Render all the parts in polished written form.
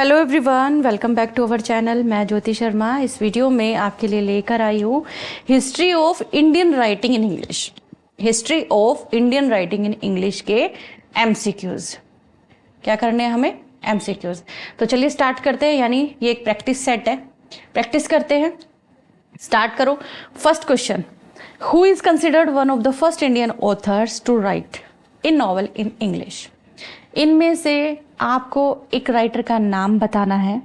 Hello everyone, welcome back to our channel. मैं ज्योति शर्मा इस video में आपके लिए लेकर आई हूँ history of Indian writing in English. History of Indian writing in English के एमसीक्यूज। क्या करने हैं हमें? एमसीक्यूज। तो चलिए स्टार्ट करते हैं, यानी ये एक प्रैक्टिस सेट है, प्रैक्टिस करते हैं। स्टार्ट करो। First question, who is considered one of the first Indian authors to write in novel in English? इनमें से आपको एक राइटर का नाम बताना है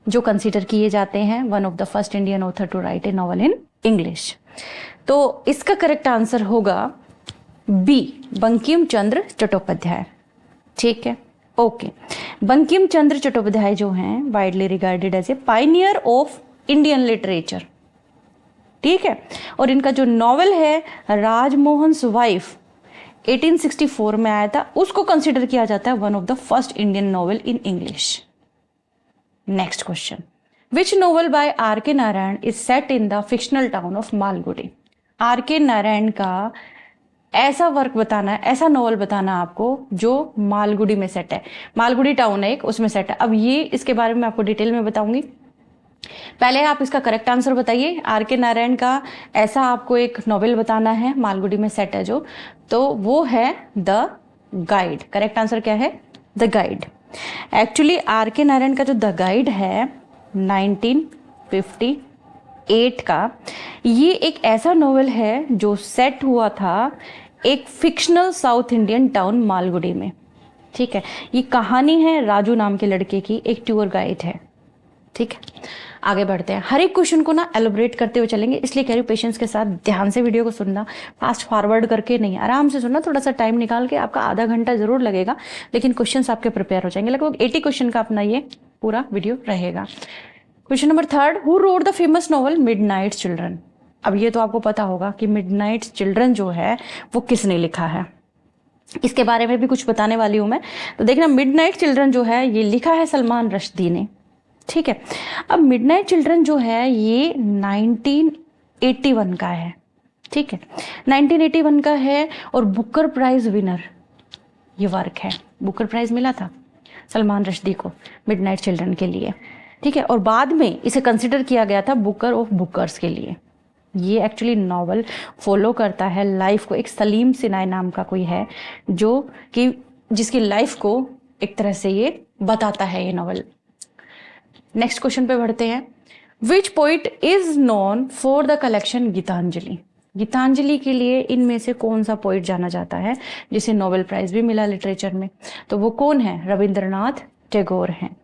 जो कंसीडर किए जाते हैं one of the first Indian author to write a novel in English. तो इसका करेक्ट आंसर होगा बी, बंकिम चंद्र चट्टोपाध्याय। ठीक है, ओके। बंकिम चंद्र चट्टोपाध्याय जो हैं widely regarded as a pioneer of Indian literature. ठीक है, और इनका जो नॉवल है राजमोहन्स वाइफ 1864 में आया था, उसको कंसिडर किया जाता है one of the first Indian novel in English. Next question, which novel by R K Narayan is set in the fictional town of Malgudi? R K Narayan का ऐसा वर्क बताना है, ऐसा नॉवल बताना आपको जो मालगुडी में सेट है। मालगुडी टाउन है एक, उसमें सेट है। अब ये इसके बारे में आपको डिटेल में बताऊंगी। पहले आप इसका करेक्ट आंसर बताइए। आर के नारायण का ऐसा आपको एक नॉवेल बताना है मालगुडी में सेट है जो, तो वो है द गाइड। करेक्ट आंसर क्या है? The guide. Actually are K Narayan का जो द गाइड है 1958 का, ये एक ऐसा नॉवेल है जो सेट हुआ था एक fictional south Indian town Malgudi में। ठीक है, ये कहानी है राजू नाम के लड़के की, एक टूर गाइड है। ठीक है, आगे बढ़ते हैं। हर एक क्वेश्चन को ना एलोबरेट करते हुए चलेंगे, इसलिए कह रही हूँ पेशेंस के साथ ध्यान से वीडियो को सुनना, फास्ट फॉरवर्ड करके नहीं, आराम से सुनना। थोड़ा सा टाइम निकाल के, आपका आधा घंटा जरूर लगेगा, लेकिन क्वेश्चंस आपके प्रिपेयर हो जाएंगे। लगभग 80 क्वेश्चन का अपना ये पूरा वीडियो रहेगा। Question number 3, who wrote the famous novel midnight children? अब ये तो आपको पता होगा कि मिडनाइट चिल्ड्रन जो है वो किसने लिखा है, इसके बारे में भी कुछ बताने वाली हूं मैं। तो देखना, मिडनाइट चिल्ड्रन जो है ये लिखा है सलमान रश्दी ने। ठीक है, अब मिडनाइट चिल्ड्रन जो है ये 1981 का है। ठीक है, 1981 का है और बुकर प्राइज विनर ये वर्क है। बुकर प्राइज मिला था सलमान रश्दी को मिडनाइट चिल्ड्रन के लिए। ठीक है, और बाद में इसे कंसिडर किया गया था बुकर ऑफ बुकर्स के लिए। ये एक्चुअली नॉवल फॉलो करता है लाइफ को। एक सलीम सिनाई नाम का कोई है जो कि जिसकी लाइफ को एक तरह से ये बताता है ये नॉवल। नेक्स्ट क्वेश्चन पे बढ़ते हैं। Which poet is known for the collection Gitanjali? Gitanjali के लिए इनमें से कौन सा पोइट जाना जाता है जिसे नोबेल प्राइज भी मिला लिटरेचर में? तो वो कौन है? रविंद्रनाथ टैगोर हैं।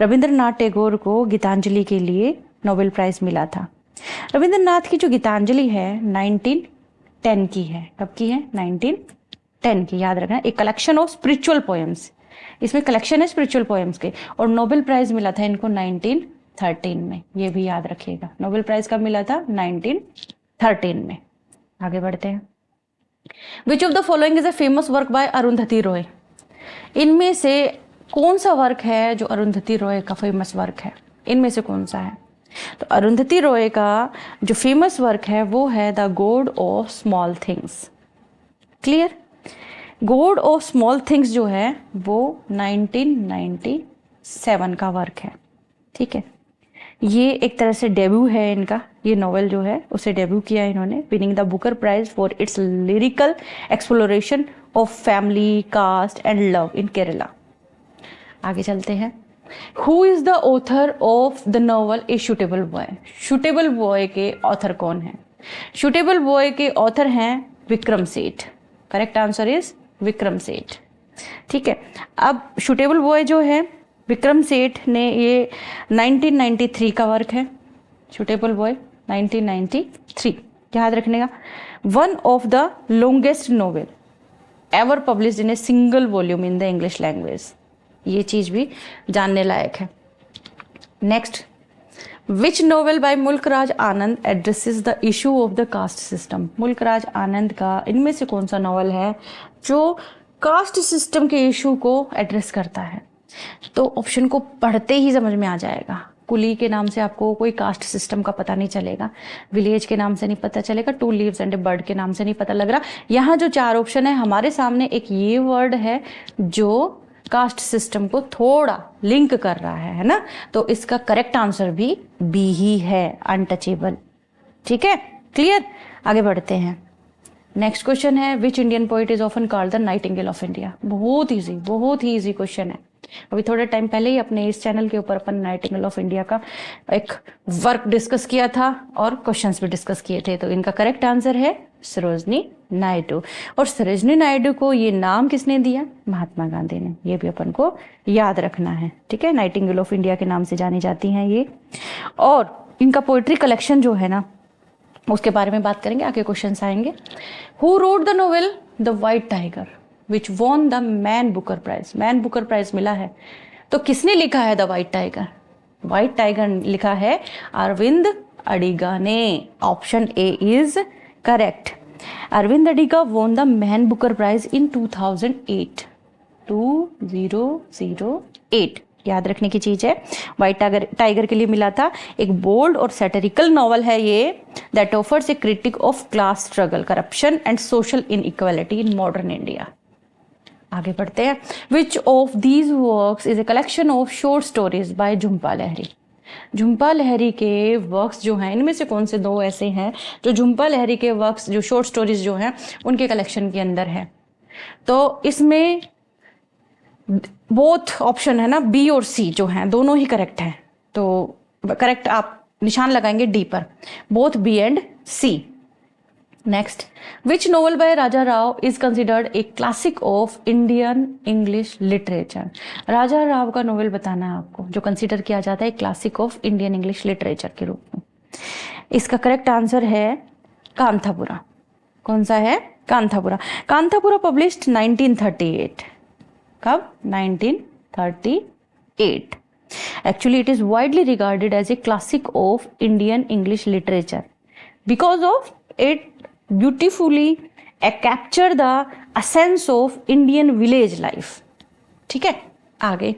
रविंद्रनाथ टैगोर को गीतांजलि के लिए नोबेल प्राइज मिला था। रविंद्रनाथ की जो गीतांजलि है 1910 की है। कब की है? 1910 की, याद रखना। एक कलेक्शन ऑफ स्पिरिचुअल पोएम्स, इसमें कलेक्शन है स्पिरिचुअल पोएम्स के, और नोबेल प्राइज मिला था इनको 1913 में। ये भी याद रखिएगा, नोबेल प्राइज कब मिला था? 1913 में। आगे बढ़ते हैं। Which of the following is a famous work by Arundhati Roy? इनमें से कौन सा वर्क है जो अरुंधति रॉय का फेमस वर्क है? इनमें से कौन सा है? तो अरुंधति रॉय का जो फेमस वर्क है वो है the God of small things. Clear? God of small things जो है वो 1997 का वर्क है। ठीक है, ये एक तरह से डेब्यू है इनका। ये नॉवेल जो है उसे डेब्यू किया इन्होंने, winning the Booker Prize for its lyrical exploration of family, caste and love in Kerala. आगे चलते हैं। Who is the author of the novel a suitable boy? Suitable boy के ऑथर कौन है? शूटेबल बॉय के ऑथर हैं Vikram Seth. Correct answer is Vikram Seth. ठीक है, अब शूटेबल बॉय जो है विक्रम सेठ ने ये 1993 का वर्क है। शूटेबल बॉय 1993, याद रखने का। One of the longest novel ever published in a single volume in the English language. ये चीज भी जानने लायक है। Next, which novel by Mulk Raj Anand addresses the issue of the caste system? Mulk Raj आनंद का इनमें से कौन सा नॉवल है जो कास्ट सिस्टम के इशू को एड्रेस करता है? तो ऑप्शन को पढ़ते ही समझ में आ जाएगा। कुली के नाम से आपको कोई कास्ट सिस्टम का पता नहीं चलेगा, विलेज के नाम से नहीं पता चलेगा, two leaves and a bird के नाम से नहीं पता लग रहा। यहाँ जो 4 ऑप्शन है हमारे सामने, एक ये वर्ड है जो कास्ट सिस्टम को थोड़ा लिंक कर रहा है ना, तो इसका करेक्ट आंसर भी बी ही है, अनटचेबल। ठीक है, क्लियर। आगे बढ़ते हैं। नेक्स्ट क्वेश्चन है, which Indian poet is often called the Nightingale of India. बहुत इजी, बहुत ही इजी क्वेश्चन है। अभी थोड़े टाइम पहले ही अपने इस चैनल के ऊपर अपन नाइटिंगेल ऑफ इंडिया का एक वर्क डिस्कस किया था और क्वेश्चंस भी डिस्कस किए थे। तो इनका करेक्ट आंसर है सरोजनी नायडू। और सरोजनी नायडू को ये नाम किसने दिया? महात्मा गांधी ने। ये भी अपन को याद रखना है। ठीक है, नाइटिंगेल ऑफ इंडिया के नाम से जानी जाती हैं ये। और इनका पोइट्री कलेक्शन जो है ना, उसके बारे में बात करेंगे, आगे क्वेश्चंस आएंगे। Who wrote the novel the white tiger which won the Man Booker Prize. Man Booker Prize मिला है, तो किसने लिखा है the white tiger? White tiger लिखा है अरविंद अडिगा ने। Option A is correct. Aravind Adiga won the Man Booker prize in 2008। 2008 याद रखने की चीज है। व्हाइट टाइगर के लिए मिला था। एक बोल्ड और सैटिरिकल नॉवल है ये, that offers a critique of class struggle, corruption and social inequality in modern India. आगे बढ़ते हैं। Which of these works is a collection of short stories by Jhumpa Lahiri. Jhumpa Lahiri के वर्क्स जो हैं, इनमें से कौन से दो ऐसे हैं जो झुम्पा लहरी के वर्क्स, जो शॉर्ट स्टोरीज जो हैं, उनके कलेक्शन के अंदर है? तो इसमें बोथ ऑप्शन है ना, बी और सी जो हैं, दोनों ही करेक्ट हैं। तो करेक्ट आप निशान लगाएंगे डी पर, both B and C. Next, which novel by Raja Rao is considered a classic of Indian English literature. Raja Rao का नोवेल बताना है आपको जो कंसिडर किया जाता है classic of Indian English literature के रूप में। इसका करेक्ट आंसर है कांथापुरा। कौन सा है? कांथापुरा। कांथापुरा पब्लिश्ड 1938। कब? 1938। Actually, it is widely regarded as a classic of Indian English literature because of it beautifully capture the essence of Indian village life. ठीक है, आगे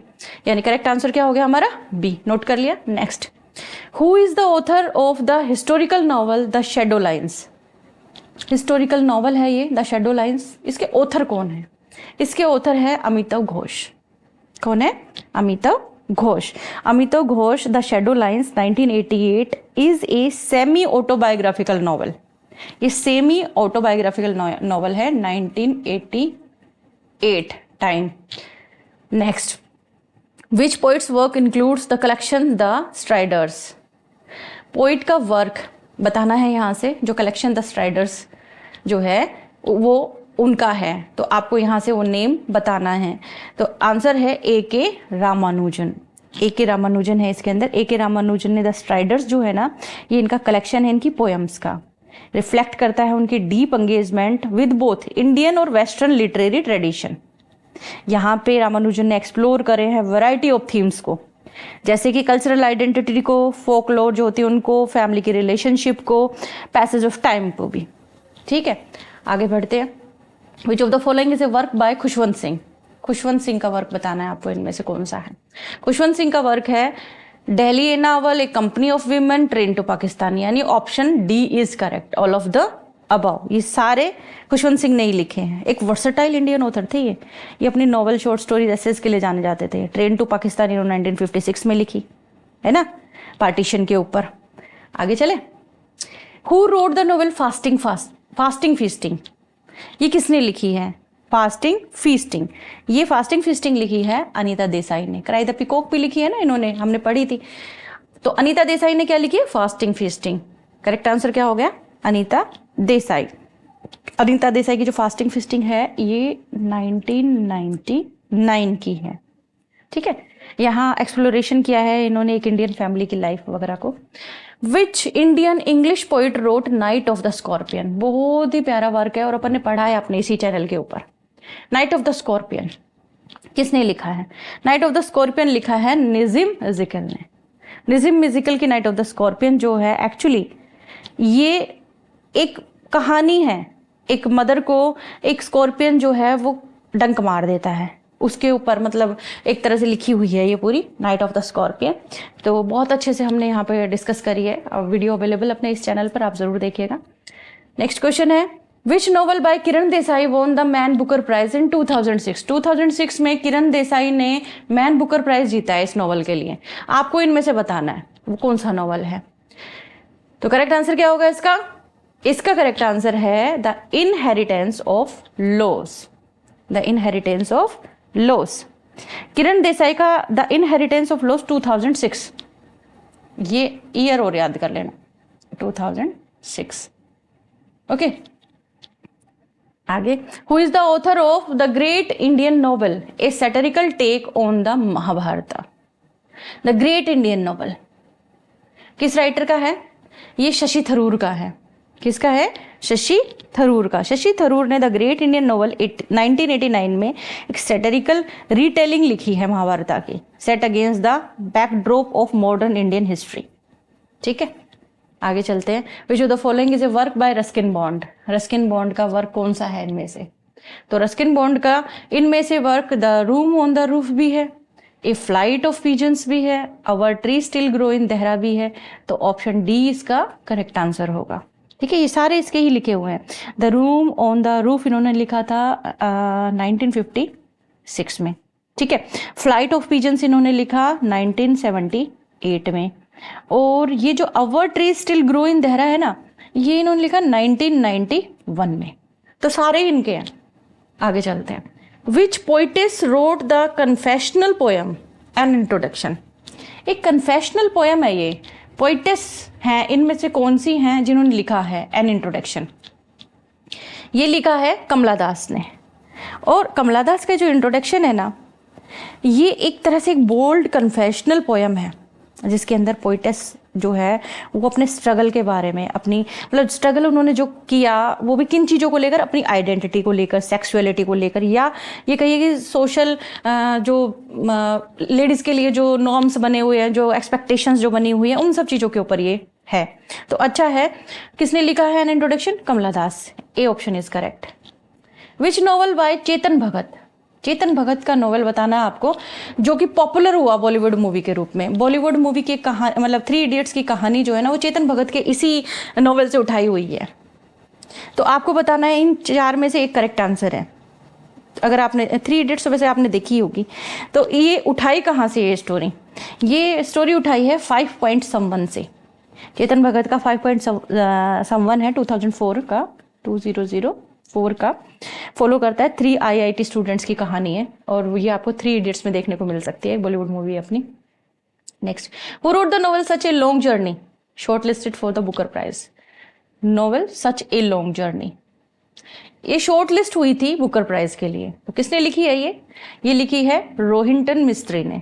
यानी करेक्ट आंसर क्या हो गया हमारा? बी। नोट कर लिया। Next, who is the author of the historical novel the shadow lines. Historical novel है ये द शैडो लाइन्स। इसके ऑथर कौन है? इसके ऑथर है अमिताव घोष। कौन है? Amitav Ghosh. Amitav Ghosh the shadow lines 1988 is a semi autobiographical novel. ये सेमी ऑटोबायोग्राफिकल नॉवल है 1988 time. Next, which poets work includes the collection the striders. Poet का वर्क बताना है यहाँ से, जो कलेक्शन द स्ट्राइडर्स जो है वो उनका है, तो आपको यहाँ से वो नेम बताना है। तो आंसर है ए के रामानुजन। ए के रामानुजन है इसके अंदर। ए के रामानुजन ने द स्ट्राइडर्स जो है ना, ये इनका कलेक्शन है इनकी पोएम्स का, रिफ्लेक्ट करता है उनकी deep engagement with both Indian और वेस्टर्न लिटरेरी ट्रेडिशन। यहाँ पे रामानुजन ने एक्सप्लोर करे हैं वैरायटी ऑफ थीम्स को, जैसे कि कल्चरल आइडेंटिटी को, फोकलोर जो होती है उनको, फैमिली की रिलेशनशिप को, पैसेज ऑफ टाइम को भी। ठीक है, आगे बढ़ते हैं। Which of the following is a work bye Khushwant Singh. Khushwant Singh का वर्क बताना है आपको, इनमें से कौन सा है? खुशवंत सिंह का वर्क है Delhi a novel, a company of women, train to Pakistan. यानी option D is correct, all of the above. ये सारे खुशवंत सिंह ने ही लिखे हैं। एक वर्सेटाइल इंडियन ऑथर थे ये अपनी नॉवल, शॉर्ट स्टोरी, एसेस के लिए जाने जाते थे। ट्रेन टू पाकिस्तान इन्होंने 1956 में लिखी है ना, पार्टीशन के ऊपर। आगे चले। Who wrote the novel fasting feasting. ये किसने लिखी है? Fasting feasting. ये फास्टिंग फीस्टिंग लिखी है अनीता देसाई ने। क्राई द पीकॉक भी लिखी है ना इन्होंने, हमने पढ़ी थी। तो अनीता देसाई ने क्या लिखी है? Fasting feasting. करेक्ट आंसर क्या हो गया? अनीता देसाई। अनीता देसाई की जो फास्टिंग फीस्टिंग है ये 1999 की है। ठीक है, यहाँ एक्सप्लोरेशन किया है इन्होंने एक इंडियन फैमिली की लाइफ वगैरह को। Which Indian English poet wrote night of the scorpion. बहुत ही प्यारा वर्क है और अपन ने पढ़ा है अपने इसी चैनल के ऊपर। नाइट ऑफ द स्कॉर्पियन किसने लिखा है? नाइट ऑफ द स्कॉर्पियन लिखा है निजिम मिजिकल ने। निजिम मिजिकल की नाइट ऑफ द स्कॉर्पियन जो है, एक्चुअली ये एक कहानी है। एक मदर को एक स्कॉर्पियन जो है वो डंक मार देता है, उसके ऊपर मतलब एक तरह से लिखी हुई है ये पूरी नाइट ऑफ द स्कॉर्पियन। तो बहुत अच्छे से हमने यहाँ पे डिस्कस करी है और वीडियो अवेलेबल अपने इस चैनल पर, आप जरूर देखिएगा। नेक्स्ट क्वेश्चन है, which novel by Kiran Desai won the Man Booker prize in 2006? 2006 में किरण देसाई ने मैन बुकर प्राइज जीता है इस नॉवल के लिए। आपको इनमें से बताना है वो कौन सा नॉवल है। तो करेक्ट आंसर क्या होगा इसका? इसका करेक्ट आंसर है the inheritance of loss. The inheritance of loss, Kiran Desai का द इनहेरिटेंस ऑफ लॉस 2006। ये ईयर और याद कर लेना, 2006। ओके, आगे। Who is the author of the great Indian novel a satirical take on the Mahabharata? The great Indian novel किस writer का है? ये शशि थरूर का है। किसका है? शशि थरूर का। शशि थरूर ने द ग्रेट इंडियन नॉवल 1989 में एक सैटिरिकल रीटेलिंग लिखी है महाभारत की, set against the backdrop of modern Indian history. ठीक है, आगे चलते हैं। Which of the following is a work bye Ruskin bond? Ruskin bond का वर्क कौन सा है इनमें से? तो रस्किन बॉन्ड का इनमें से work the room on the roof भी है, ए फ्लाइट ऑफ पिजन्स भी है, our tree still grow in Dehra भी है। तो ऑप्शन डी इसका करेक्ट आंसर होगा। ठीक है, ये सारे इसके ही लिखे हुए हैं। The room on the roof इन्होंने लिखा था 1956 में। ठीक है, फ्लाइट ऑफ पिजन्स इन्होंने लिखा 1978 में, और ये जो our tree still grow in Dehra है ना, ये इन्होंने लिखा 1991 में। तो सारे इनके हैं। आगे चलते हैं। Which poetess wrote the confessional poem an introduction? एक कन्फेशनल पोएम है ये। पोइटेस हैं, इनमें से कौन सी हैं जिन्होंने लिखा है एन इंट्रोडक्शन? ये लिखा है कमला दास ने। और कमला दास का जो इंट्रोडक्शन है ना, ये एक तरह से एक बोल्ड कन्फेशनल पोएम है, जिसके अंदर पोइटेस जो है वो अपने स्ट्रगल के बारे में, अपनी मतलब स्ट्रगल उन्होंने जो किया वो भी किन चीज़ों को लेकर, अपनी आइडेंटिटी को लेकर, सेक्सुअलिटी को लेकर, या ये कहिए कि सोशल जो लेडीज़ के लिए जो नॉर्म्स बने हुए हैं, जो एक्सपेक्टेशंस जो बनी हुई हैं, उन सब चीज़ों के ऊपर ये है। तो अच्छा है, किसने लिखा है an introduction? Kamala Das. A option is correct. Which novel by Chetan Bhagat? Chetan Bhagat का नॉवल बताना है आपको, जो कि पॉपुलर हुआ बॉलीवुड मूवी के रूप में। बॉलीवुड मूवी की कहानी मतलब 3 इडियट्स की कहानी जो है ना, वो चेतन भगत के इसी नॉवल से उठाई हुई है। तो आपको बताना है इन 4 में से एक करेक्ट आंसर है। अगर आपने 3 इडियट्स वैसे आपने देखी होगी, तो ये उठाई कहाँ से? ये स्टोरी उठाई है 5 पॉइंट समवन से। चेतन भगत का 5 पॉइंट समवन है 2004 का, 2004 का, फॉलो करता है 3 IIT स्टूडेंट्स की कहानी है, और ये आपको 3 इडियट्स में देखने को मिल सकती है, बॉलीवुड मूवी अपनी। Next, who wrote the novel such a long journey short listed for the Booker prize? Novel such a long journey ये शॉर्ट लिस्ट हुई थी बुकर प्राइज के लिए, तो किसने लिखी है ये लिखी है रोहिंटन मिस्त्री ने।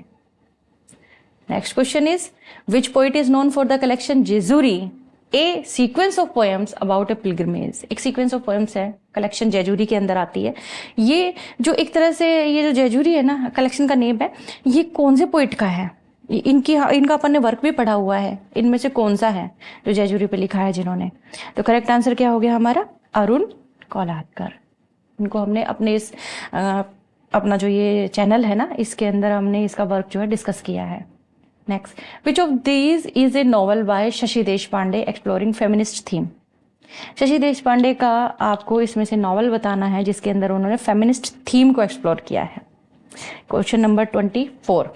Next question is which poet is known for the collection Jejuri A sequence of poems about A pilgrimage? एक सीक्वेंस ऑफ पोएम्स है, कलेक्शन जेजुरी के अंदर आती है। ये जो एक तरह से ये जो जेजुरी है ना, कलेक्शन का नेम है, ये कौन से पोइट का है? इनका अपन ने वर्क भी पढ़ा हुआ है। इनमें से कौन सा है जो जेजुरी पे लिखा है जिन्होंने? तो करेक्ट आंसर क्या हो गया हमारा? अरुण कोलाहटकर। इनको हमने अपने इस अपना जो ये चैनल है ना, इसके अंदर हमने इसका वर्क जो है डिस्कस किया है। Next, which of these is a novel bye Shashi Deshpande exploring feminist theme? Shashi Deshpande का आपको इसमें से नॉवल बताना है जिसके अंदर उन्होंने फेमिनिस्ट थीम को एक्सप्लोर किया है। Question number 24।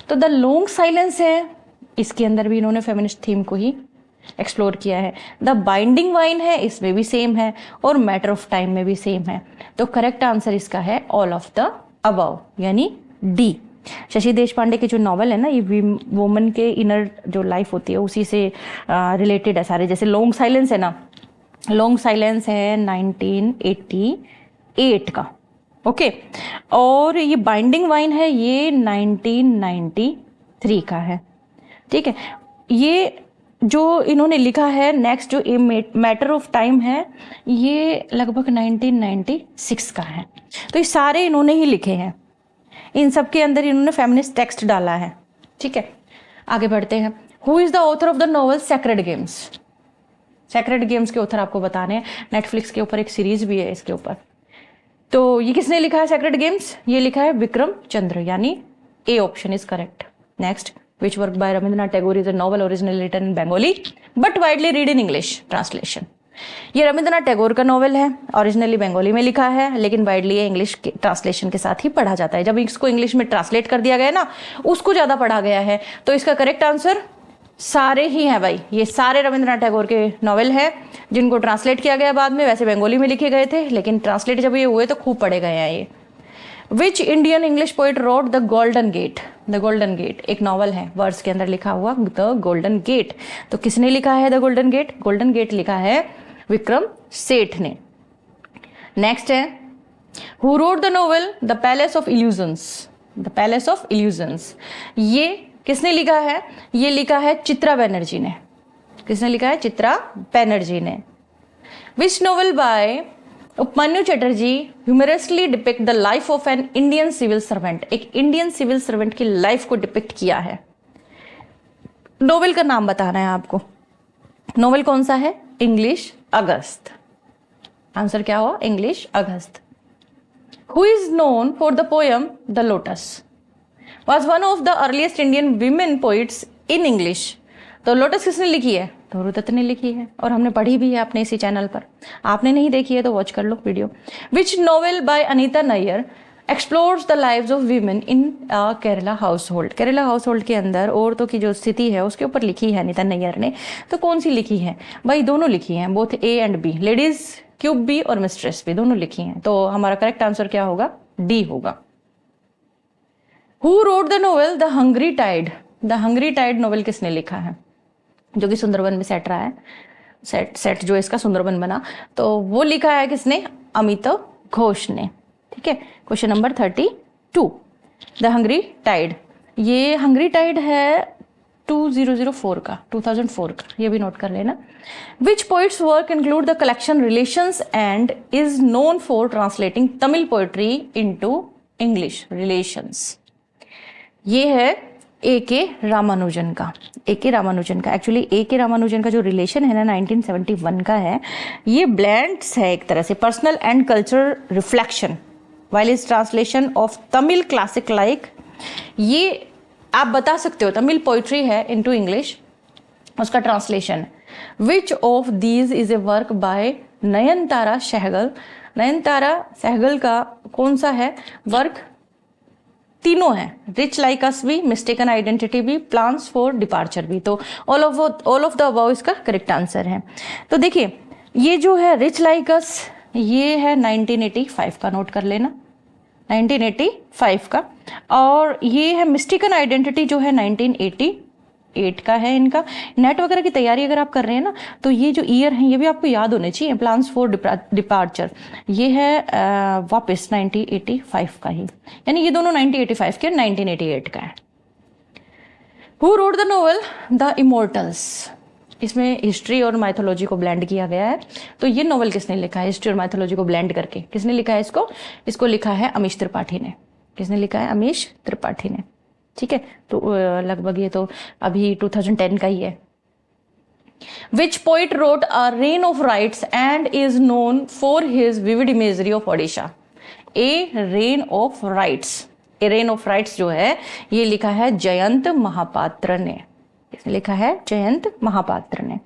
तो द लॉन्ग साइलेंस है, इसके अंदर भी इन्होंने फेमिनिस्ट थीम को ही एक्सप्लोर किया है। द बाइंडिंग वाइन है, इसमें भी सेम है, और मैटर ऑफ टाइम में भी सेम है। तो करेक्ट आंसर इसका है ऑल ऑफ द अबव, यानी डी। शशि देशपांडे के जो नॉवल है ना, ये वुमन के इनर जो लाइफ होती है उसी से रिलेटेड है सारे। जैसे लॉन्ग साइलेंस है ना, लॉन्ग साइलेंस है 1988 का, ओके। और ये बाइंडिंग वाइन है, ये 1993 का है। ठीक है, ये जो इन्होंने लिखा है नेक्स्ट जो मैटर ऑफ टाइम है, ये लगभग 1996 का है। तो ये सारे इन्होंने ही लिखे हैं। इन सब के अंदर इन्होंने फेमिनिस्ट टेक्स्ट डाला है। ठीक है, आगे बढ़ते हैं। Who is the author of the novel sacred games? Sacred games के ऑथर आपको बताने हैं। नेटफ्लिक्स के ऊपर एक सीरीज भी है इसके ऊपर। तो ये किसने लिखा है सेक्रेड गेम्स? ये लिखा है विक्रम चंद्र, यानी ए option is correct. Next, Which work by Rabindranath Tagore is a novel originally written in Bengali but widely read in English translation? ये रविंद्रनाथ टैगोर का नॉवेल है, ओरिजिनली बंगाली में लिखा है, लेकिन वाइडली इंग्लिश के ट्रांसलेशन के साथ ही पढ़ा जाता है। जब इसको इंग्लिश में ट्रांसलेट कर दिया गया ना, उसको ज़्यादा पढ़ा गया है। तो इसका करेक्ट आंसर सारे ही हैं भाई, ये सारे रविंद्रनाथ टैगोर के नॉवेल है जिनको ट्रांसलेट किया गया बाद में। वैसे बंगाली में लिखे गए थे, लेकिन ट्रांसलेट जब ये हुए तो खूब पढ़े गए हैं ये। Which Indian English poet wrote the golden gate? The golden gate एक नॉवल है, वर्ड्स के अंदर लिखा हुआ द गोल्डन गेट। तो किसने लिखा है the golden gate? Golden gate लिखा है विक्रम सेठ ने। नेक्स्ट है, who wrote the novel the palace of illusions? The palace of illusions ये किसने लिखा है? ये लिखा है चित्रा बनर्जी ने। किसने लिखा है? चित्रा बनर्जी ने। Which novel by Upamanyu Chatterjee humorously depict the life of an Indian civil servant? एक इंडियन सिविल सर्वेंट की लाइफ को डिपिक्ट किया है। नॉवेल का नाम बताना है आपको। नॉवेल कौन सा है? इंग्लिश अगस्त। आंसर क्या हुआ? English August. Who is known for the poem the lotus? Was one of the earliest Indian women poets in English. तो लोटस किसने लिखी है? तोरू दत्त ने लिखी है, और हमने पढ़ी भी है अपने इसी चैनल पर। आपने नहीं देखी है तो वॉच कर लो video. Which novel by Anita Nair explores the lives of women in Kerala household? Kerala household के अंदर औरतों की जो स्थिति है उसके ऊपर लिखी है अनीता नैयर ने। तो कौन सी लिखी है भाई? दोनों लिखी हैं, both A and B, ladies coupe B और मिस्ट्रेस बी, दोनों लिखी हैं। तो हमारा करेक्ट आंसर क्या होगा? डी होगा। Who wrote the novel the hungry tide? The hungry tide novel किसने लिखा है? जो कि सुंदरबन में सेट रहा है, सेट जो इसका सुंदरबन बना, तो वो लिखा है किसने? अमिताभ घोष ने। ठीक है, question number 32, the hungry tide. ये हंग्री टाइड है 2004 का, 2004 का, ये भी नोट कर लेना। Which poets work include the collection relations and is known for translating Tamil poetry into English? Relations ये है ए के रामानुजन का। ए के रामानुजन का, एक्चुअली ए के रामानुजन का जो रिलेशन है ना 1971 का है। ये ब्लेंड्स है एक तरह से personal and cultural reflection while is translation of Tamil classic like. ये आप बता सकते हो तमिल पोइट्री है इनटू इंग्लिश, उसका translation. Which of these is a work by Nayantara Sahgal? Nayantara Sahgal का कौन सा है वर्क? तीनों हैं, रिच लाइक अस भी, मिस्टेकन आइडेंटिटी भी, प्लान्स फॉर डिपार्चर भी। तो ऑल ऑफ द अबव इसका करेक्ट आंसर है। तो देखिए ये जो है रिच लाइक अस, ये है 1985 का, नोट कर लेना 1985 का। और ये है मिस्टेकन आइडेंटिटी जो है 1988 का है इनका। नेट वगैरह की तैयारी अगर आप कर रहे हैं ना, तो ये जो ईयर है ये भी आपको याद होने चाहिए। प्लान्स फॉर डिपार्चर ये है वापस 1985 का ही, यानी ये दोनों 1985 के 1988 का है। Who wrote the novel the immortals? इसमें हिस्ट्री और माइथोलॉजी को ब्लेंड किया गया है। तो ये नॉवेल किसने लिखा है? हिस्ट्री और माइथोलॉजी को ब्लेंड करके किसने लिखा है इसको? इसको लिखा है अमीश त्रिपाठी ने। किसने लिखा है? अमीश त्रिपाठी ने। ठीक है, तो लगभग ये तो अभी 2010 का ही है। Which poet wrote a rain of rites and is known for his vivid imagery of Odisha? A rain of rites, a rain of rites जो है ये लिखा है जयंत महापात्र ने। इसने लिखा है जयंत महापात्र ने।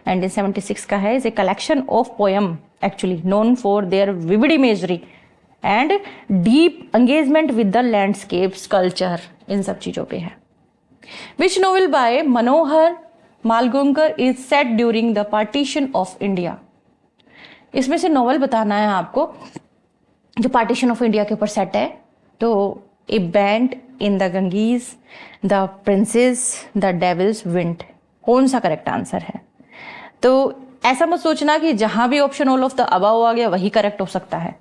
1976 का है। Is a collection of poem actually known for their vivid imagery and deep engagement with the landscapes culture, इन सब चीजों पे है। Which novel by Manohar Malgonkar is set during the partition of India? इसमें से नॉवेल बताना है आपको जो पार्टीशन ऑफ इंडिया के ऊपर सेट है। तो a bend in the Ganges, the princes, the devil's wind, कौन सा करेक्ट आंसर है? तो ऐसा मत सोचना कि जहां भी option all of the above आ गया वही करेक्ट हो सकता है,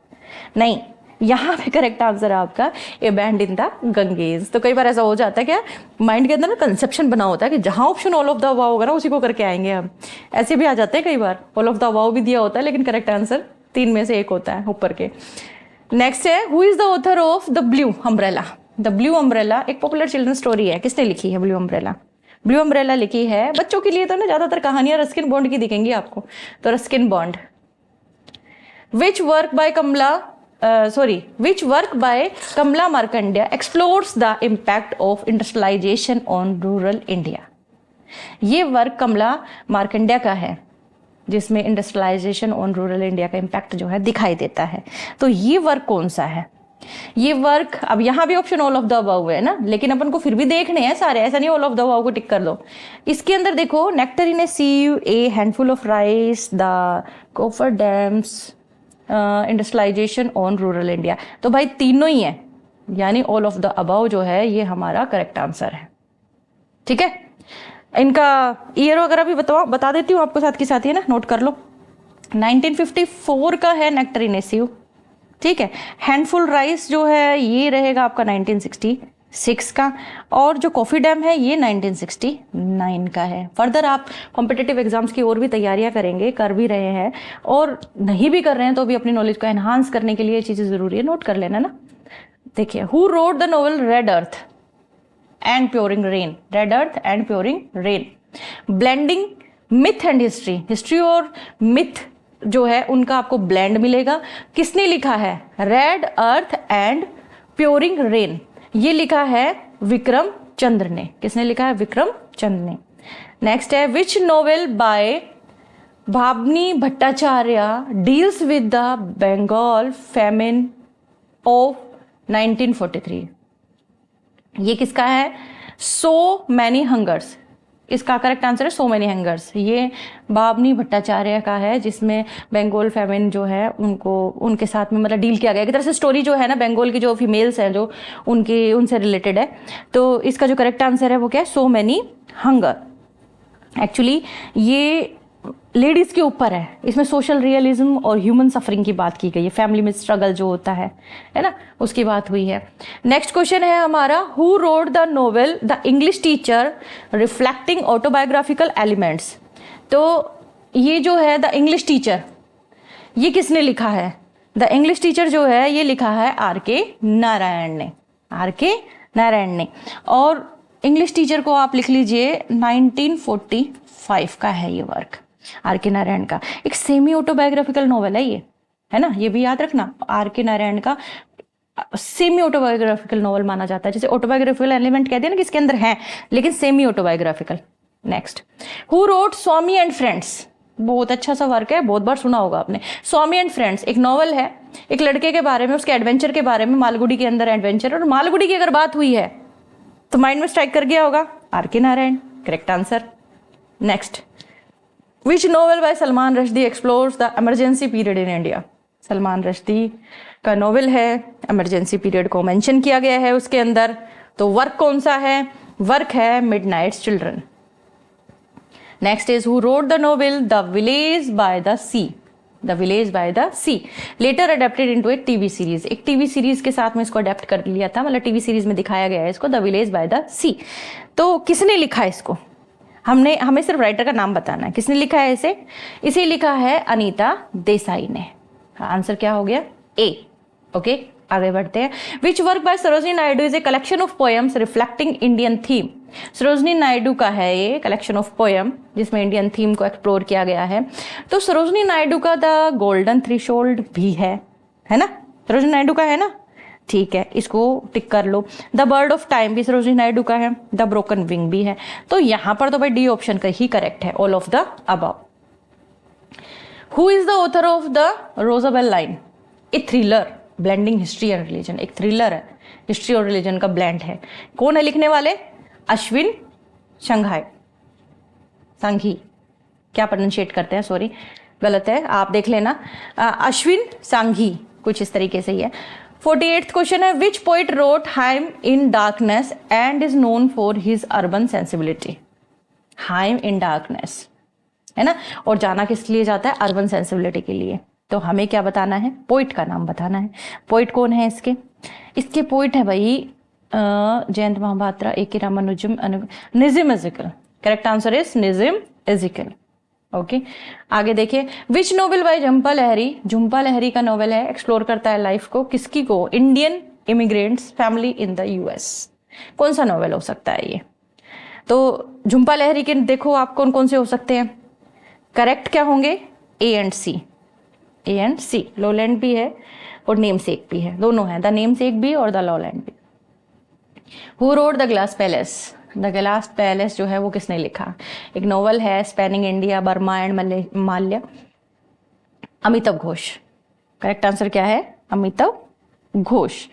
नहीं, यहाँ पे करेक्ट आंसर है आपका ए बैंड इन द गंगेज। तो कई बार ऐसा हो जाता है क्या, माइंड के अंदर ना कंसेप्शन बना होता है कि जहां option all of the above होगा ना उसी को करके आएंगे हम। ऐसे भी आ जाते हैं कई बार, ऑल ऑफ द अबव भी दिया होता है लेकिन करेक्ट आंसर 3 में से 1 होता है ऊपर के। नेक्स्ट है who is the author of the blue umbrella? The blue umbrella एक पॉपुलर चिल्ड्रन स्टोरी है। किसने लिखी है ब्लू अम्ब्रेला? ब्लू अम्ब्रेला लिखी है बच्चों के लिए तो ना ज्यादातर कहानियां रस्किन बॉन्ड की दिखेंगी आपको, तो Ruskin bond. Which work bye which work by Kamla Markandeya explores the impact of industrialization on rural India? ये वर्क कमला मार्कंडेय का है जिसमें इंडस्ट्रियलाइजेशन ऑन रूरल इंडिया का इम्पैक्ट जो है दिखाई देता है। तो ये वर्क कौन सा है? ये वर्क, अब यहाँ भी option all of the above है ना, लेकिन अपन को फिर भी देखने हैं सारे, ऐसा नहीं ऑल ऑफ द अबव को टिक कर दो। इसके अंदर देखो, nectar in a sieve, a handful of rice, the coffer dams, industrialisation on rural India. तो भाई तीनों ही है, यानी ऑल ऑफ द अबव जो है ये हमारा करेक्ट आंसर है। ठीक है, इनका ईयर वगैरह भी बता देती हूँ आपको साथ के साथ ही, है ना, नोट कर लो। 1954 का है नेक्टर इन ए सीव। ठीक है, हैंडफुल राइस जो है ये रहेगा आपका 1966 का, और जो कॉफी डैम है ये 1969 का है। फर्दर आप कॉम्पिटिटिव एग्जाम्स की और भी तैयारियां करेंगे, कर भी रहे हैं, और नहीं भी कर रहे हैं तो भी अपनी नॉलेज को एनहांस करने के लिए ये चीजें जरूरी है, नोट कर लेना ना। देखिए, who wrote the novel red earth and pouring rain, red earth and pouring rain, blending myth and history, history और मिथ जो है उनका आपको ब्लेंड मिलेगा। किसने लिखा है? Red earth and pouring rain, ये लिखा है विक्रम चंद्र ने। किसने लिखा है? विक्रम चंद्र ने। नेक्स्ट है, which novel by Bhabani Bhattacharya deals with the Bengal famine of 1943। ये किसका है? सो मैनी हंगर्स, इसका करेक्ट आंसर है सो मैनी हंगर्स। ये भाबनी भट्टाचार्य का है, जिसमें बंगाल फेमिन जो है उनको उनके साथ में मतलब डील किया गया। एक तरह से स्टोरी जो है ना, बंगाल की जो फीमेल्स हैं जो उनसे रिलेटेड है। तो इसका जो करेक्ट आंसर है वो क्या है? So many hunger. एक्चुअली ये लेडीज के ऊपर है, इसमें सोशल रियलिज्म और ह्यूमन सफरिंग की बात की गई है, फैमिली में स्ट्रगल जो होता है ना, उसकी बात हुई है। नेक्स्ट क्वेश्चन है हमारा, who wrote the novel the English teacher reflecting autobiographical elements. तो ये जो है द इंग्लिश टीचर, ये किसने लिखा है? द इंग्लिश टीचर जो है ये लिखा है R.K. नारायण ने, R.K. नारायण ने। और इंग्लिश टीचर को आप लिख लीजिए 1945 का है ये वर्क, R.K. नारायण का। एक सेमी ऑटोबायोग्राफिकल नॉवेल है ये, है ना, ये भी याद रखना। R.K. नारायण का सेमी ऑटोबायोग्राफिकल नॉवेल माना जाता है। जैसे ऑटोबायोग्राफिकल एलिमेंट कहते हैं ना कि इसके अंदर है, लेकिन semi autobiographical. Next, who road Swami and friends, बहुत अच्छा सा वर्क है, बहुत बार सुना होगा आपने। स्वामी एंड फ्रेंड्स एक नॉवल है, एक लड़के के बारे में, उसके एडवेंचर के बारे में, मालगुडी के अंदर एडवेंचर। और मालगुडी की अगर बात हुई है तो माइंड में स्ट्राइक कर गया होगा R.K. Narayan, correct answer. Next, which novel by Salman Rushdie explores the emergency period in India. Salman Rushdie का नोवेल है, इमरजेंसी पीरियड को मेंशन किया गया है उसके अंदर। तो वर्क कौन सा है? वर्क है midnight's children. Next is, who wrote the novel the village by the sea, the village by the sea, later adapted into a TV series. एक टीवी सीरीज के साथ में इसको अडेप्ट कर लिया था, मतलब टीवी सीरीज में दिखाया गया है इसको, द विलेज बाय द सी। तो किसने लिखा है इसको? हमें सिर्फ राइटर का नाम बताना है, किसने लिखा है इसे लिखा है अनीता देसाई ने। आंसर क्या हो गया? ए। ओके, आगे बढ़ते हैं। Which work by Sarojini Naidu is a collection of poems reflecting Indian theme. Sarojini Naidu का है ये कलेक्शन ऑफ पोएम, जिसमें इंडियन थीम को एक्सप्लोर किया गया है। तो सरोजिनी नायडू का द गोल्डन थ्रेशोल्ड भी है ना, सरोजिनी नायडू का है ना, ठीक है, इसको टिक कर लो। द बर्ड ऑफ टाइम भी सरोजिनी नायडू का है, द ब्रोकन विंग भी है। तो यहां पर तो भाई डी ऑप्शन का ही करेक्ट है, all of the above. Who is the author of the Rozabal line, a thriller blending history and religion. एक थ्रिलर है, हिस्ट्री और रिलीजन का ब्लेंड है। कौन है लिखने वाले? अश्विन सांघी, क्या प्रोनाउंशिएट करते हैं, सॉरी गलत है, आप देख लेना। अश्विन सांघी कुछ इस तरीके से ही है। 48th क्वेश्चन है, which poet wrote hymn in darkness and is known for his urban sensibility. Hymn in darkness है ना, और जाना किस लिए जाता है? अर्बन सेंसिबिलिटी के लिए। तो हमें क्या बताना है? पोइट का नाम बताना है। पोइट कौन है इसके पोइट है भाई Jayant Mahapatra, A.K. Ramanujam, Nissim Ezekiel. Correct answer is Nissim Ezekiel. Okay, आगे देखिए, which novel by Jhumpa Lahiri. Jhumpa Lahiri का नोवेल है, एक्सप्लोर करता है लाइफ को, किसकी को? Indian immigrants family in the US। कौन सा नोवेल हो सकता है ये? तो झुंपा लहरी के देखो आप कौन कौन से हो सकते हैं, करेक्ट क्या होंगे? A and C। लोलैंड भी है और नेम सेक भी है, दोनों है, द नेम सेक भी और द लोलैंड भी। Who wrote the glass palace. The last palace जो है वो किसने लिखा? एक नॉवल है spanning India, Burma and Malaya, Amitav Ghosh. Correct answer क्या है? अमिताव घोष।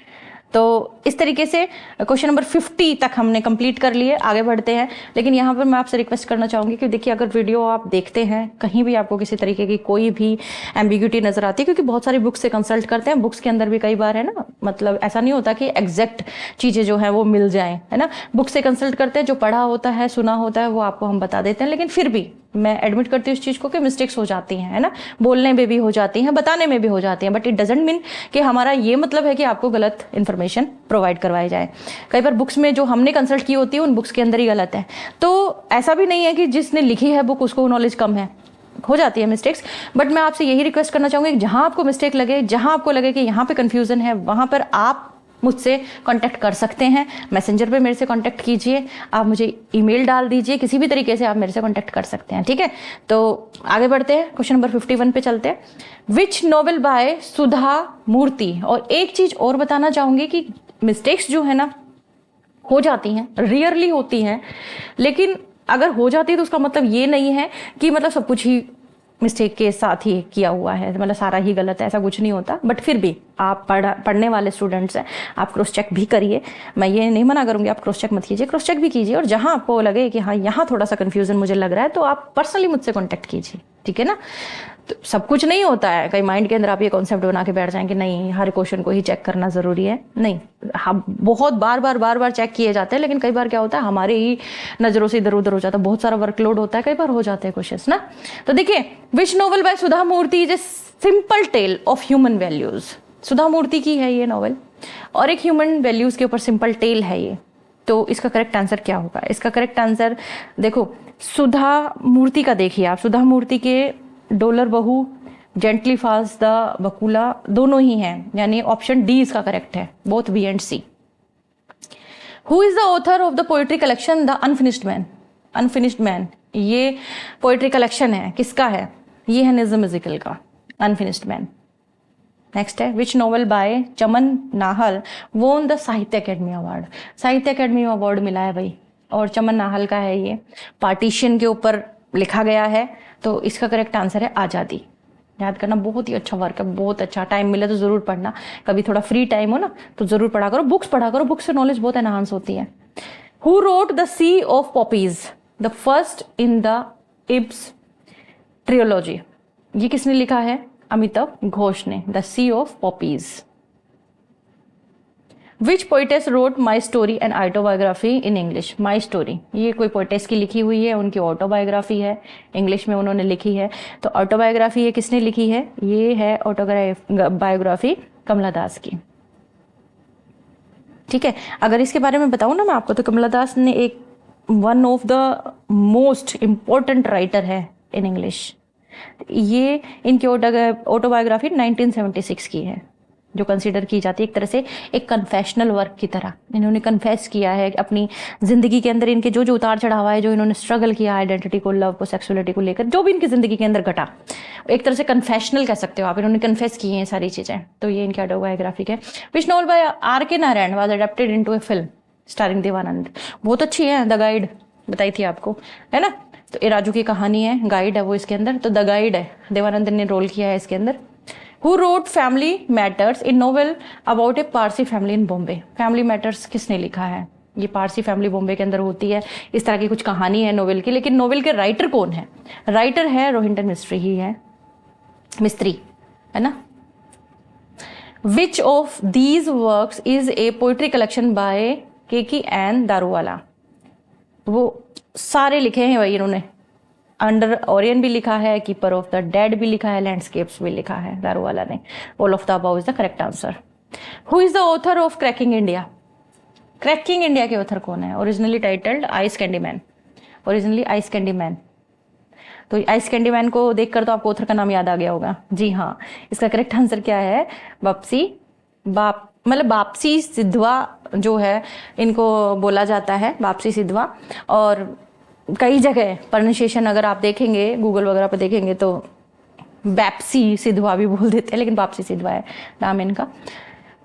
तो इस तरीके से क्वेश्चन नंबर 50 तक हमने कंप्लीट कर लिए, आगे बढ़ते हैं। लेकिन यहाँ पर मैं आपसे रिक्वेस्ट करना चाहूँगी कि देखिए, अगर वीडियो आप देखते हैं, कहीं भी आपको किसी तरीके की कोई भी एम्बिग्यूटी नजर आती है, क्योंकि बहुत सारी बुक्स से कंसल्ट करते हैं, बुक्स के अंदर भी कई बार है ना, मतलब ऐसा नहीं होता कि एग्जैक्ट चीज़ें जो है वो मिल जाएं, है ना। बुक से कंसल्ट करते हैं, जो पढ़ा होता है, सुना होता है, वो आपको हम बता देते हैं। लेकिन फिर भी मैं एडमिट करती हूँ इस चीज़ को कि मिस्टेक्स हो जाती हैं, है ना, बोलने में भी हो जाती हैं, बताने में भी हो जाती हैं, बट इट डजेंट मीन कि हमारा ये मतलब है कि आपको गलत इन्फॉर्मेशन प्रोवाइड करवाई जाए। कई बार बुक्स में जो हमने कंसल्ट की होती है उन बुक्स के अंदर ही गलत है, तो ऐसा भी नहीं है कि जिसने लिखी है बुक उसको नॉलेज कम है, हो जाती है मिस्टेक्स। बट मैं आपसे यही रिक्वेस्ट करना चाहूँगी कि जहाँ आपको मिस्टेक लगे, जहाँ आपको लगे कि यहाँ पे कन्फ्यूजन है, वहाँ पर आप मुझसे कांटेक्ट कर सकते हैं। मैसेंजर पे मेरे से कांटेक्ट कीजिए, आप मुझे ईमेल डाल दीजिए, किसी भी तरीके से आप मेरे से कांटेक्ट कर सकते हैं, ठीक है। तो आगे बढ़ते हैं, क्वेश्चन नंबर 51 पे चलते हैं। विच नॉवेल बाय सुधा मूर्ति। और एक चीज और बताना चाहूंगी कि मिस्टेक्स जो है ना हो जाती हैं, रियरली होती हैं, लेकिन अगर हो जाती है तो उसका मतलब ये नहीं है कि मतलब सब कुछ ही मिस्टेक के साथ ही किया हुआ है, मतलब सारा ही गलत है, ऐसा कुछ नहीं होता। बट फिर भी आप पढ़ने वाले स्टूडेंट्स हैं, आप क्रॉस चेक भी करिए। मैं ये नहीं मना करूंगी आप क्रॉस चेक मत कीजिए, क्रॉस चेक भी कीजिए, और जहां आपको लगे कि हाँ यहाँ थोड़ा सा कंफ्यूजन मुझे लग रहा है, तो आप पर्सनली मुझसे कॉन्टेक्ट कीजिए, ठीक है ना। तो सब कुछ नहीं होता है, कई माइंड के अंदर आप ये कॉन्सेप्ट बना के बैठ जाएं कि नहीं हर क्वेश्चन को ही चेक करना जरूरी है। नहीं, हम बहुत बार बार चेक किए जाते हैं, लेकिन कई बार क्या होता है हमारे ही नजरों से इधर उधर हो जाता है, बहुत सारा वर्कलोड होता है, कई बार हो जाते हैं क्वेश्चंस ना। तो देखिए, which novel by Sudha Murty is a simple tale of human values. Sudha Murty की है ये नॉवल, और एक ह्यूमन वैल्यूज के ऊपर सिंपल टेल है ये। तो इसका करेक्ट आंसर क्या होगा? इसका करेक्ट आंसर देखो, सुधा मूर्ति का देखिए आप, सुधा मूर्ति के डॉलर बहू, जेंटली फाल्स द बकुला दोनों ही हैं, यानी ऑप्शन डी इसका करेक्ट है, both B and C. Who is the author of the poetry collection the unfinished man. Unfinished man ये पोएट्री कलेक्शन है, किसका है? ये है निज़्म इज़िकल का अनफिनिश्ड मैन। नेक्स्ट है, which novel by Chaman Nahal won the Sahitya Akademi award. Sahitya Akademi award मिला है भाई, और चमन नाहल का है ये, पार्टीशन के ऊपर लिखा गया है। तो इसका करेक्ट आंसर है आज़ादी। याद करना, बहुत ही अच्छा वर्क है, बहुत अच्छा। टाइम मिले तो जरूर पढ़ना, कभी थोड़ा फ्री टाइम हो ना तो जरूर पढ़ा करो, बुक्स पढ़ा करो, बुक्स से नॉलेज बहुत एनहांस होती है। Who wrote the sea of poppies, the first in the Ibis trilogy. ये किसने लिखा है? अमिताव घोष ने, the sea of poppies. Which poetess wrote my story and autobiography in English. My story ये कोई पोइटेस की लिखी हुई है, उनकी ऑटोबायोग्राफी है, इंग्लिश में उन्होंने लिखी है। तो ऑटोबायोग्राफी ये किसने लिखी है? ये है ऑटोबायोग्राफी कमला दास की, ठीक है। अगर इसके बारे में बताऊं ना मैं आपको, तो कमला दास ने एक one of the most important writer है इन इंग्लिश। ये इनकी ऑटोबायोग्राफी 1976 की है, जो कंसीडर की जाती है एक तरह से एक कन्फेशनल वर्क की तरह। इन्होंने कन्फेस किया है अपनी जिंदगी के अंदर इनके जो जो उतार चढ़ाव है, जो इन्होंने स्ट्रगल किया आइडेंटिटी को, लव को, सेक्सुअलिटी को लेकर, जो भी इनकी जिंदगी के अंदर घटा, एक तरह से कन्फेशनल कह सकते हो आप, इन्होंने कन्फेस की हैं सारी चीजें। तो ये इनकी ऑटोबायोग्राफिक है। Which novel by R K Narayan was adapted into a film starring Dev Anand. बहुत अच्छी है, द गाइड बताई थी आपको, है ना। तो ये राजू की कहानी है, गाइड है वो इसके अंदर। तो द गाइड है, देवानंद ने रोल किया है इसके अंदर। Who wrote Family Matters in novel about a Parsi family in Bombay. Family matters किसने लिखा है? ये पारसी फैमिली बॉम्बे के अंदर होती है, इस तरह की कुछ कहानी है नोवेल की। लेकिन नोवेल के राइटर कौन है? राइटर है रोहिंटन मिस्त्री ही है, मिस्त्री, है ना। Which of these works is a poetry collection by Keki N Daruwalla. वो सारे लिखे हैं भाई इन्होंने, अंडर ओरियन भी लिखा है, कीपर ऑफ द डेड भी लिखा है, लैंडस्केप्स भी लिखा है दारूवाला ने। All of the above is the correct answer. Who is the author of cracking India. Cracking India के ऑथर कौन है? Originally titled ice candy man, originally ice candy man. तो आइस कैंडी मैन को देखकर तो आपको ऑथर का नाम याद आ गया होगा। जी हाँ, इसका करेक्ट आंसर क्या है? बापसी सिद्धवा जो है, इनको बोला जाता है बापसी सिद्धवा। और कई जगह प्रोनाउंसिएशन अगर आप देखेंगे, गूगल वगैरह पे देखेंगे, तो बैप्सी सिद्धवा भी बोल देते हैं, लेकिन बापसी सिद्धवा है नाम इनका।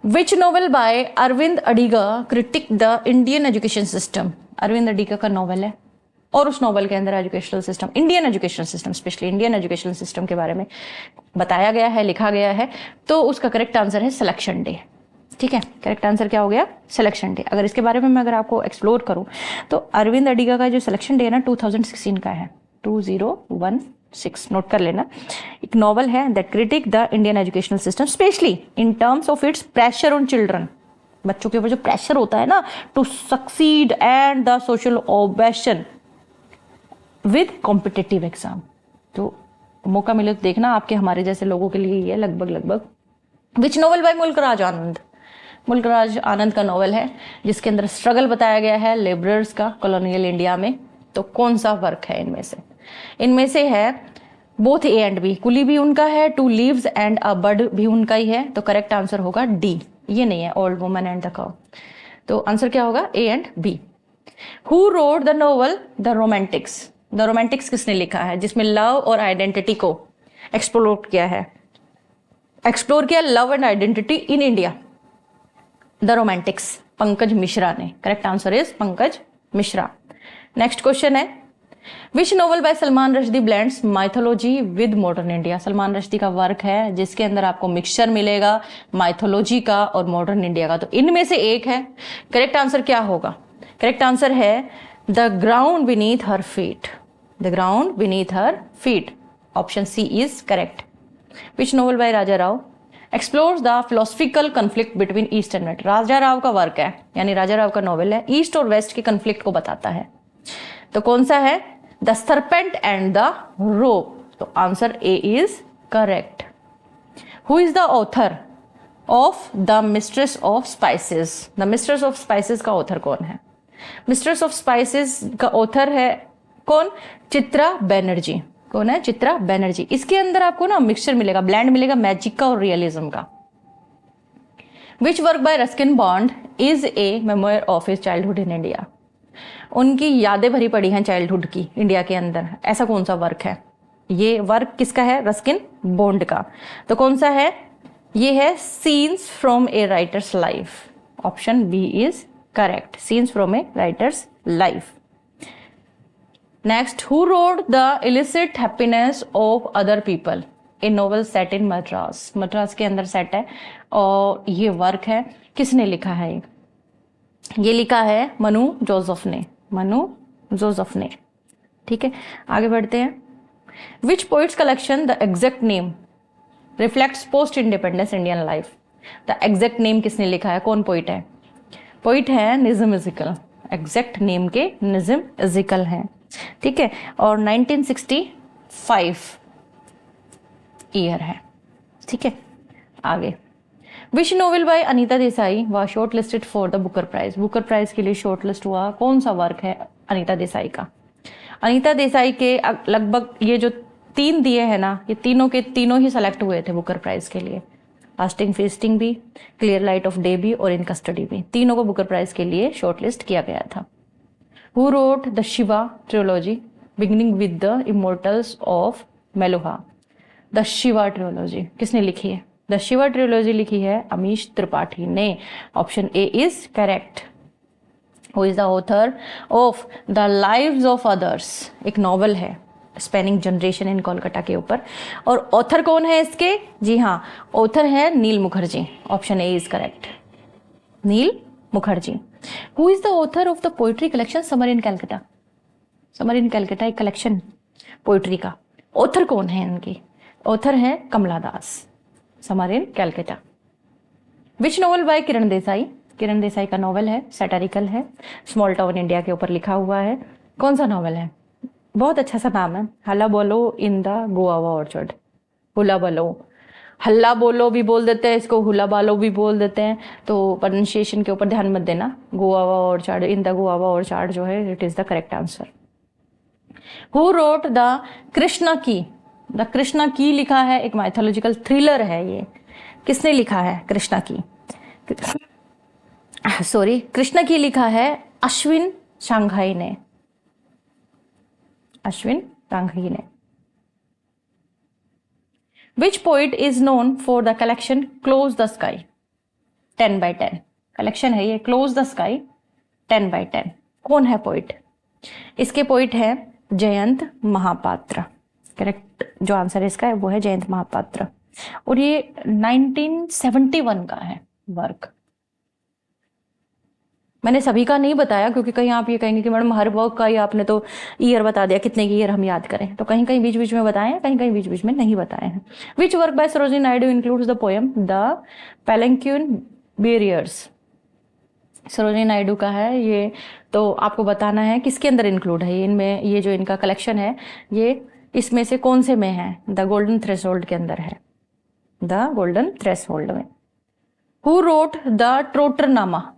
Which novel by Aravind Adiga critic the Indian education system. Aravind Adiga का नॉवल है, और उस नॉवल के अंदर educational system, Indian educational system, specially Indian educational system के बारे में बताया गया है, लिखा गया है। तो उसका करेक्ट आंसर है सिलेक्शन डे। ठीक है, करेक्ट आंसर क्या हो गया? Selection day. अगर इसके बारे में मैं अगर आपको एक्सप्लोर करूं तो अरविंद अडिगा का जो सिलेक्शन डे है ना 2016 का है, 2016, नोट कर लेना। एक नॉवल है that critic the Indian educational system specially in terms of its pressure on children. बच्चों के ऊपर जो प्रेशर होता है ना to succeed and the social obsession with competitive exam. तो मौका मिले तो देखना, आपके हमारे जैसे लोगों के लिए ये लगभग विच नॉवल बाय मुल्कराज आनंद। मुल्कराज आनंद का नॉवल है जिसके अंदर स्ट्रगल बताया गया है लेबरर्स का कॉलोनियल इंडिया में। तो कौन सा वर्क है इनमें से? इनमें से है both A and B. Coolie भी उनका है, two leaves and a bird भी उनका ही है। तो करेक्ट आंसर होगा डी, ये नहीं है old woman and the cow. तो आंसर क्या होगा? A and B. Who wrote the novel the romantics? The romantics किसने लिखा है जिसमें लव और आइडेंटिटी को एक्सप्लोर किया है? एक्सप्लोर किया love and identity in India. The romantics Pankaj Mishra ने। Correct answer is Pankaj Mishra. Next question है which novel by Salman Rushdie blends mythology with modern India? Salman Rushdie का वर्क है जिसके अंदर आपको मिक्सचर मिलेगा माइथोलॉजी का और मॉडर्न इंडिया का। तो इनमें से एक है। करेक्ट आंसर क्या होगा? करेक्ट आंसर है the ground beneath her feet. The ground beneath her feet. Option C is correct. Which novel by Raja Rao explores the philosophical conflict between east and west? Raja Rao का वर्क है, यानी राजा राव का नॉवेल है, east और waste के conflict को बताता है। तो कौन सा है? The serpent and the rope. तो answer A is correct. Who is the author of the mistress of spices? The mistress of spices का ऑथर कौन है? मिस्ट्रेस ऑफ स्पाइसेस का ऑथर है कौन? चित्रा बैनर्जी। कौन है? चित्रा बैनर्जी। इसके अंदर आपको ना मिक्सचर मिलेगा, ब्लेंड मिलेगा मैजिक का और रियलिज्म का। विच work bye Ruskin bond is a memoir of his childhood in India? उनकी यादें भरी पड़ी हैं चाइल्डहुड की इंडिया के अंदर। ऐसा कौन सा वर्क है? ये वर्क किसका है? रस्किन बॉन्ड का। तो कौन सा है? ये है scenes from a writer's life. Option B is correct, scenes from a writer's life. Next, who wrote the illicit happiness of other people? A novel set in Madras. Madras के अंदर सेट है और ये वर्क है, किसने लिखा है? ये लिखा है मनु जोसेफ ने। मनु जोसेफ ने। ठीक है, आगे बढ़ते हैं। Which poet's collection the exact name reflects post independence Indian life? The exact name किसने लिखा है? कौन पोइट है? पोइट है निज़्म इज़िकल। एग्जैक्ट नेम के निज़्म इज़िकल हैं। ठीक है, और 1965 ईयर है। ठीक है, आगे। Which novel by Anita Desai was short listed for the Booker prize? Booker prize के लिए शॉर्ट लिस्ट हुआ कौन सा वर्क है अनीता देसाई का? अनीता देसाई के लगभग ये जो 3 दिए हैं ना, ये तीनों के तीनों ही सेलेक्ट हुए थे बुकर प्राइज के लिए। फास्टिंग फीस्टिंग भी, क्लियर लाइट ऑफ डे भी और इन कस्टडी भी, तीनों को बुकर प्राइज के लिए शॉर्ट लिस्ट किया गया था। Who wrote the Shiva trilogy beginning with the immortals of Meluha? The Shiva trilogy किसने लिखी है? द शिवा ट्रियोलॉजी लिखी है अमीश त्रिपाठी ने। Option A is correct. Who is the author of the lives of others? एक नॉवल है स्पेनिंग जनरेशन इन कोलकाता के ऊपर, और ऑथर कौन है इसके? जी हाँ, ऑथर है Neel Mukherjee. Option A is correct, Neel Mukherjee. Who is the author of the poetry collection summer in Calcutta? Summer in Calcutta एक कलेक्शन पोइट्री का, ऑथर कौन है इनकी? ऑथर है Kamala Das. Summer in Calcutta. Which novel by Kiran Desai? Kiran Desai का नॉवल है, सैटारिकल है, स्मॉल टाउन इंडिया के ऊपर लिखा हुआ है। कौन सा नॉवल है? बहुत अच्छा सा नाम है, हल्ला बोलो in the guava orchard. Hula बोलो, हल्ला बोलो भी बोल देते हैं इसको, हुला बालो भी बोल देते हैं, तो प्रोनाउंसिएशन के ऊपर ध्यान मत देना। Guava orchard, in the guava orchard जो है it is the correct answer. Who wrote the Krishna की? द कृष्णा की लिखा है, एक माइथोलॉजिकल थ्रिलर है ये। किसने लिखा है कृष्णा की? सॉरी, कृष्णा की लिखा है अश्विन शांघाई ने। अश्विन शांघाई ने। Which poet is known for the collection close the sky? 10 by 10 collection है ये, क्लोज द स्काई 10 by 10। कौन है पोइट? इसके पोइट है जयंत महापात्र। करेक्ट जो आंसर इसका है वो है जयंत महापात्र, और ये 1971 का है वर्क। मैंने सभी का नहीं बताया क्योंकि कहीं आप ये कहेंगे कि मैडम हर वर्क का ही आपने तो ईयर बता दिया, कितने की ईयर हम याद करें, तो कहीं कहीं बीच बीच में बताए हैं, कहीं कहीं बीच बीच में नहीं बताए हैं। Which work by Sarojini Naidu includes the poem the palanquin bearers? Sarojini Naidu का है ये, तो आपको बताना है किसके अंदर इंक्लूड है इनमें, ये जो इनका कलेक्शन है ये इसमें से कौन से में है? द गोल्डन थ्रेशोल्ड के अंदर है, द गोल्डन थ्रेशोल्ड में। Who wrote the Trotternama,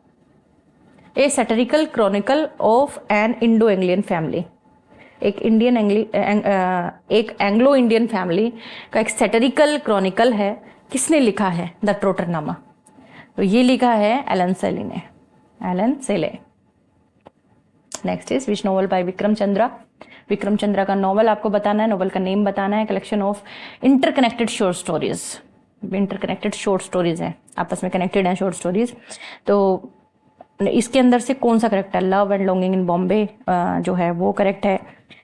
a satirical chronicle of an Indo Anglian family? एक एंग्लो इंडियन फैमिली का एक सैटिरिकल क्रॉनिकल है, किसने लिखा है द ट्रोटरनामा? तो ये लिखा है एलन सेले ने, Allan Sealy. Next is which novel by Vikram Chandra? Vikram Chandra का नोवेल आपको बताना है, नोवेल का नेम बताना है। Collection of interconnected short stories, interconnected short stories हैं, आपस में कनेक्टेड हैं शॉर्ट स्टोरीज। तो इसके अंदर से कौन सा करेक्ट है? Love and longing in Bombay जो है वो करेक्ट है,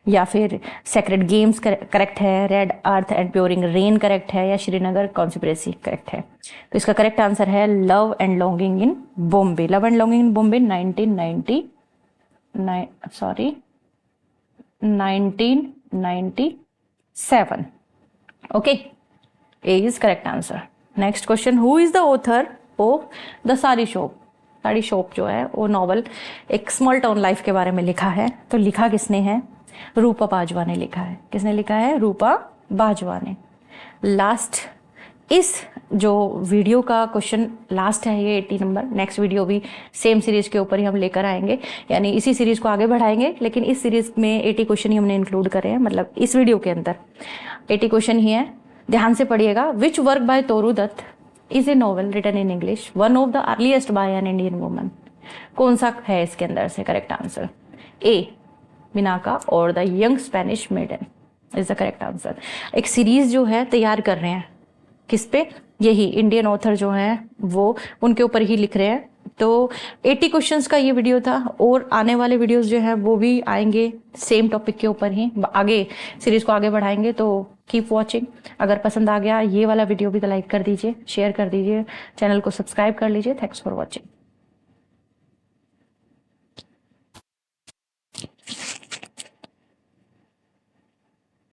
या फिर सेक्रेट गेम्स करेक्ट है, red earth and pouring rain correct है, या श्रीनगर कॉन्स्पिरेसी करेक्ट है? तो इसका करेक्ट आंसर है love and longing in Bombay. Love and longing in Bombay 1997। Okay, A is correct answer. Next question, who is the author of the sari shop? Sari shop जो है वो novel एक स्मॉल टाउन लाइफ के बारे में लिखा है, तो लिखा किसने है? रूपा बाजवा ने लिखा है। किसने लिखा है? रूपा बाजवा ने। लास्ट इस जो वीडियो का क्वेश्चन लास्ट है ये 80 नंबर। नेक्स्ट वीडियो भी सेम सीरीज के ऊपर ही हम लेकर आएंगे, यानी इसी सीरीज को आगे बढ़ाएंगे, लेकिन इस सीरीज में 80 क्वेश्चन ही हमने इंक्लूड करे हैं, मतलब इस वीडियो के अंदर 80 क्वेश्चन ही है। ध्यान से पढ़िएगा। Which work by Toru Dutt is a novel written in English, one of the earliest by an Indian woman? कौन सा है इसके अंदर से करेक्ट आंसर? ए मिनाका और the young Spanish maiden is the correct answer. एक सीरीज जो है तैयार कर रहे हैं, किस पे? यही इंडियन ऑथर जो है वो उनके ऊपर ही लिख रहे हैं। तो 80 क्वेश्चंस का ये वीडियो था, और आने वाले वीडियोस जो है वो भी आएंगे सेम टॉपिक के ऊपर ही, आगे सीरीज को आगे बढ़ाएंगे। तो कीप वॉचिंग। अगर पसंद आ गया ये वाला वीडियो भी तो लाइक कर दीजिए, शेयर कर दीजिए, चैनल को सब्सक्राइब कर लीजिए। Thanks for watching.